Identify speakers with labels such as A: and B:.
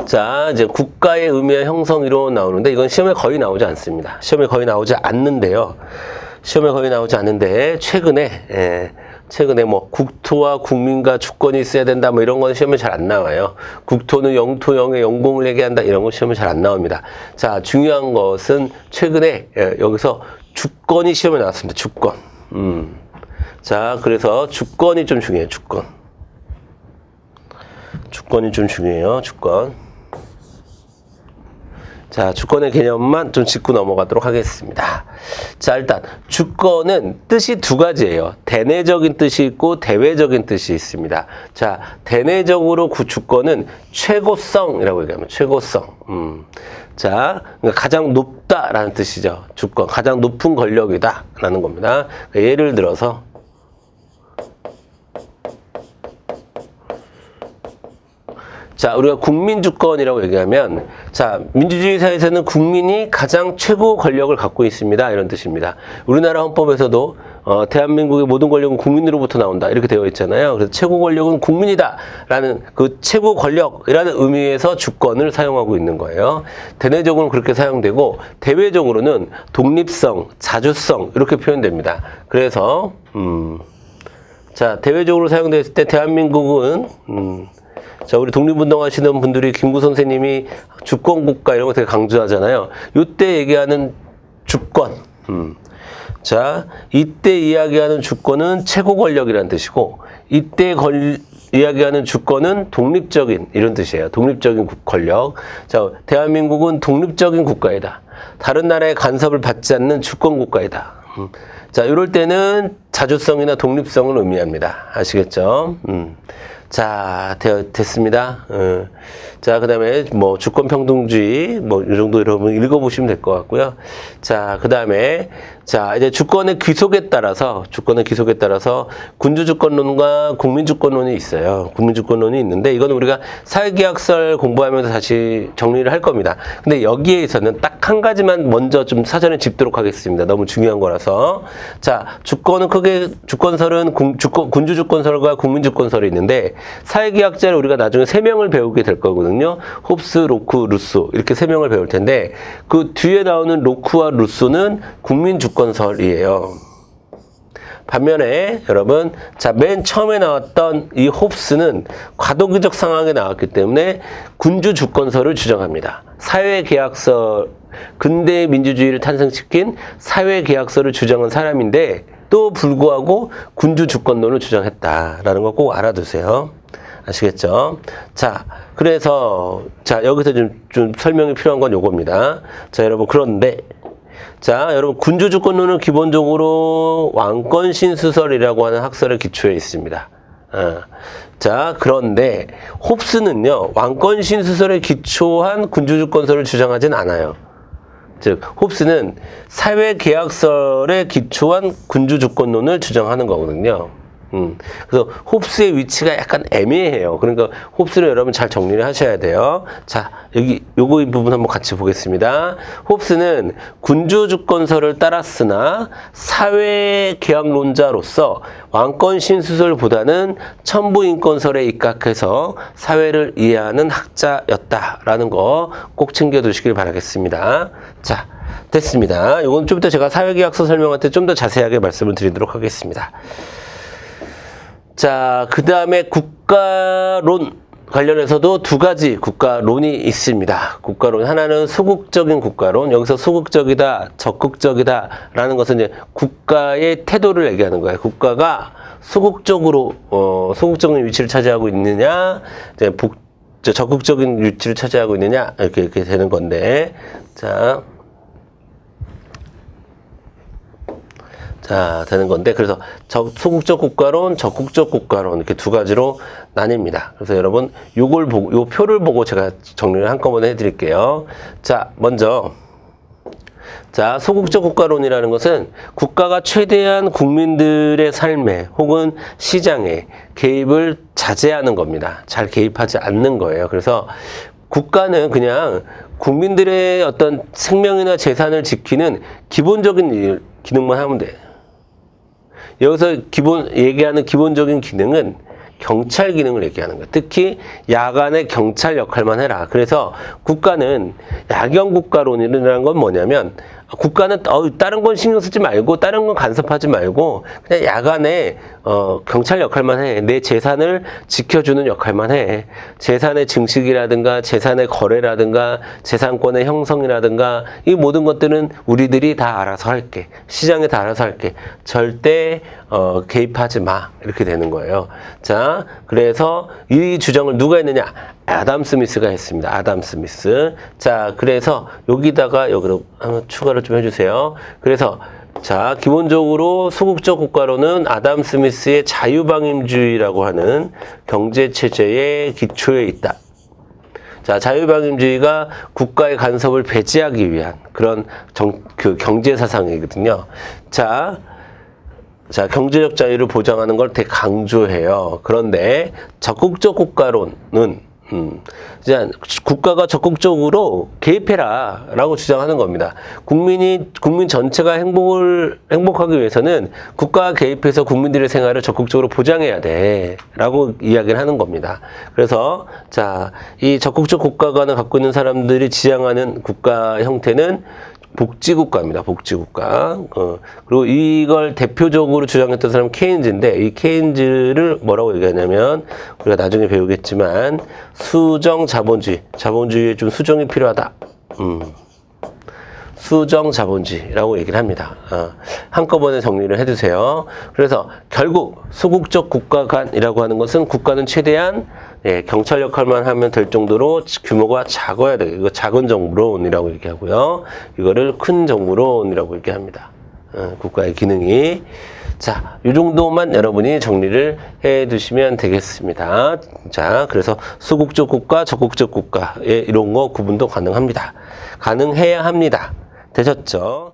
A: 자, 이제 국가의 의미와 형성 이론 나오는데 이건 시험에 거의 나오지 않습니다. 시험에 거의 나오지 않는데요. 시험에 거의 나오지 않는데 최근에 뭐 국토와 국민과 주권이 있어야 된다 뭐 이런 건 시험에 잘 안 나와요. 국토는 영토 영의 영공을 얘기한다 이런 건 시험에 잘 안 나옵니다. 자, 중요한 것은 최근에 여기서 주권이 시험에 나왔습니다. 주권. 자, 그래서 주권이 좀 중요해요. 주권이 좀 중요해요. 주권. 자, 주권의 개념만 좀 짚고 넘어가도록 하겠습니다. 자, 일단 주권은 뜻이 두 가지예요. 대내적인 뜻이 있고 대외적인 뜻이 있습니다. 자, 대내적으로 주권은 최고성이라고 얘기하면 최고성. 자, 그러니까 가장 높다라는 뜻이죠. 주권, 가장 높은 권력이다라는 겁니다. 그러니까 예를 들어서 자, 우리가 국민주권이라고 얘기하면, 자, 민주주의 사회에서는 국민이 가장 최고 권력을 갖고 있습니다. 이런 뜻입니다. 우리나라 헌법에서도, 대한민국의 모든 권력은 국민으로부터 나온다. 이렇게 되어 있잖아요. 그래서 최고 권력은 국민이다. 라는 그 최고 권력이라는 의미에서 주권을 사용하고 있는 거예요. 대내적으로는 그렇게 사용되고, 대외적으로는 독립성, 자주성, 이렇게 표현됩니다. 그래서, 자, 대외적으로 사용됐을 때 대한민국은, 자, 우리 독립운동 하시는 분들이 김구 선생님이 주권국가 이런 거 되게 강조하잖아요. 이때 얘기하는 주권. 자, 이때 이야기하는 주권은 최고 권력이라는 뜻이고, 이때 이야기하는 주권은 독립적인 이런 뜻이에요. 독립적인 권력. 자, 대한민국은 독립적인 국가이다. 다른 나라의 간섭을 받지 않는 주권국가이다. 자, 이럴 때는 자주성이나 독립성을 의미합니다. 아시겠죠? 자, 됐습니다. 자, 그 다음에 뭐 주권평등주의 뭐 이 정도 여러분 읽어보시면 될 것 같고요. 자, 그 다음에 자, 이제 주권의 귀속에 따라서 군주주권론과 국민주권론이 있어요. 국민주권론이 있는데 이거는 우리가 사회계약설 공부하면서 다시 정리를 할 겁니다. 근데 여기에서는 딱 한 가지만 먼저 좀 사전에 짚도록 하겠습니다. 너무 중요한 거라서. 자, 주권은 크게 주권설은 군주주권설과 국민주권설이 있는데 사회계약자를 우리가 나중에 3명을 배우게 될 거거든요. 홉스, 로크, 루소 이렇게 3명을 배울 텐데 그 뒤에 나오는 로크와 루소는 국민주권설이에요. 반면에 여러분, 자, 맨 처음에 나왔던 이 홉스는 과도기적 상황에 나왔기 때문에 군주주권설을 주장합니다. 사회계약서, 근대 민주주의를 탄생시킨 사회계약서를 주장한 사람인데 또 불구하고 군주주권론을 주장했다라는 거 꼭 알아두세요. 아시겠죠? 자, 그래서 자, 여기서 좀 설명이 필요한 건 요겁니다. 자, 여러분, 그런데 자, 여러분, 군주주권론은 기본적으로 왕권신수설이라고 하는 학설의 기초에 있습니다. 자, 그런데 홉스는요, 왕권신수설에 기초한 군주주권설을 주장하진 않아요. 즉, 홉스는 사회계약설에 기초한 군주주권론을 주장하는 거거든요. 그래서 홉스의 위치가 약간 애매해요. 그러니까 홉스를 여러분 잘 정리를 하셔야 돼요. 자, 여기 요거 이 부분 한번 같이 보겠습니다. 홉스는 군주주권설을 따랐으나 사회계약론자로서 왕권신수설보다는 천부인권설에 입각해서 사회를 이해하는 학자였다라는 거 꼭 챙겨두시길 바라겠습니다. 자, 됐습니다. 요건 좀 이따 제가 사회계약서 설명할 때 좀 더 자세하게 말씀을 드리도록 하겠습니다. 자, 그 다음에 국가론 관련해서도 두 가지 국가론이 있습니다. 국가론 하나는 소극적인 국가론. 여기서 소극적이다, 적극적이다 라는 것은 이제 국가의 태도를 얘기하는 거예요. 국가가 소극적으로 소극적인 위치를 차지하고 있느냐, 이제 적극적인 위치를 차지하고 있느냐 이렇게 되는 건데, 자, 되는 건데, 그래서 소극적 국가론, 적극적 국가론 이렇게 두 가지로 나뉩니다. 그래서 여러분 요걸 보고, 요 표를 보고 제가 정리를 한꺼번에 해드릴게요. 자, 먼저 자, 소극적 국가론이라는 것은 국가가 최대한 국민들의 삶에 혹은 시장에 개입을 자제하는 겁니다. 잘 개입하지 않는 거예요. 그래서 국가는 그냥 국민들의 어떤 생명이나 재산을 지키는 기본적인 기능만 하면 돼요. 여기서 얘기하는 기본적인 기능은 경찰 기능을 얘기하는 거예요. 특히 야간에 경찰 역할만 해라. 그래서 국가는 야경 국가론이라는 건 뭐냐면 국가는 다른 건 신경 쓰지 말고 다른 건 간섭하지 말고 그냥 야간에 경찰 역할만 해. 내 재산을 지켜주는 역할만 해. 재산의 증식이라든가 재산의 거래라든가 재산권의 형성이라든가 이 모든 것들은 우리들이 다 알아서 할게. 시장에 다 알아서 할게. 절대 개입하지 마. 이렇게 되는 거예요. 자, 그래서 이 주장을 누가 했느냐? 아담 스미스가 했습니다. 아담 스미스. 자, 그래서 여기다가 여기로 한번 추가를 좀 해주세요. 그래서 자, 기본적으로 소극적 국가로는 아담 스미스의 자유방임주의라고 하는 경제체제의 기초에 있다. 자, 자유방임주의가 국가의 간섭을 배제하기 위한 그런 경제사상이거든요. 자, 경제적 자유를 보장하는 걸 되게 강조해요. 그런데 적극적 국가론은 국가가 적극적으로 개입해라 라고 주장하는 겁니다. 국민 전체가 행복하기 위해서는 국가가 개입해서 국민들의 생활을 적극적으로 보장해야 돼 라고 이야기를 하는 겁니다. 그래서 자, 이 적극적 국가관을 갖고 있는 사람들이 지향하는 국가 형태는 복지국가입니다. 복지국가. 그리고 이걸 대표적으로 주장했던 사람은 케인즈인데 이 케인즈를 뭐라고 얘기하냐면 우리가 나중에 배우겠지만 수정 자본주의. 자본주의에 좀 수정이 필요하다. 수정 자본주의라고 얘기를 합니다. 한꺼번에 정리를 해두세요. 그래서 결국 소극적 국가관이라고 하는 것은 국가는 최대한 경찰 역할만 하면 될 정도로 규모가 작아야 돼요. 이거 작은 정부론이라고 얘기하고요. 이거를 큰 정부론이라고 얘기합니다. 국가의 기능이. 자, 이 정도만 여러분이 정리를 해 두시면 되겠습니다. 자, 그래서 소극적 국가, 적극적 국가, 이런 거 구분도 가능합니다. 가능해야 합니다. 되셨죠?